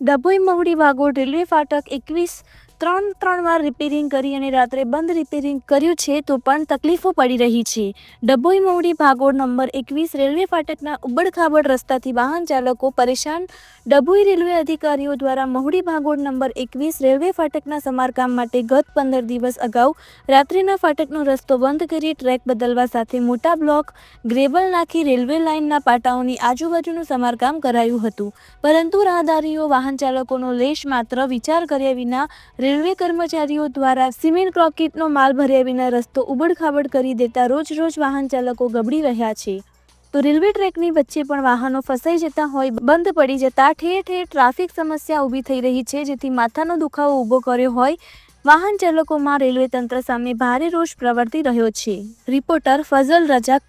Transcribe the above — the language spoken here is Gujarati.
ડભોઈ મહુડી વાગોડ રેલવે ફાટક 21 વાર રિપેરિંગ કરી અને રાત્રે બંધ રિપેરિંગ કર્યું છે તો પણ તકલીફો પડી રહી છે. ડભોઈ મહુડી ભાગોળ નંબર 21 રેલવે ફાટકના ઉબડખાબડ રસ્તાથી વાહન ચાલકો પરેશાન. ડભોઈ રેલવે અધિકારીઓ દ્વારા મહુડી ભાગોળ નંબર 21 રેલવે ફાટકના સમારકામ માટે ગત 15 દિવસ અગાઉ રાત્રિના ફાટકનો રસ્તો બંધ કરી ટ્રેક બદલવા સાથે મોટા બ્લોક ગ્રેવલ નાખી રેલવે લાઇનના પાટાઓની આજુબાજુનું સમારકામ કરાયું હતું, પરંતુ રાહદારીઓ વાહન ચાલકોનો લેશ માત્ર વિચાર કર્યા વિના રેલવે કર્મચારીઓ દ્વારા સિમેન્ટ કોન્ક્રીટનો માલ ભર્યા વિના રસ્તો ઉબડખાબડ કરી દેતા રોજ વાહન ચાલકો ગબડી રહ્યા છે. તો રેલવે ટ્રેકની વચ્ચે પણ વાહનો ફસાઈ જતા હોય બંધ પડી જતા ઠેર ઠેર ટ્રાફિક સમસ્યા ઊભી થઈ રહી છે, જેથી માથાનો દુખાવો ઊભો કર્યો હોય વાહન ચાલકોમાં રેલવે તંત્ર સામે ભારે રોષ પ્રવર્તી રહ્યો છે. રિપોર્ટર ફઝલ રજા.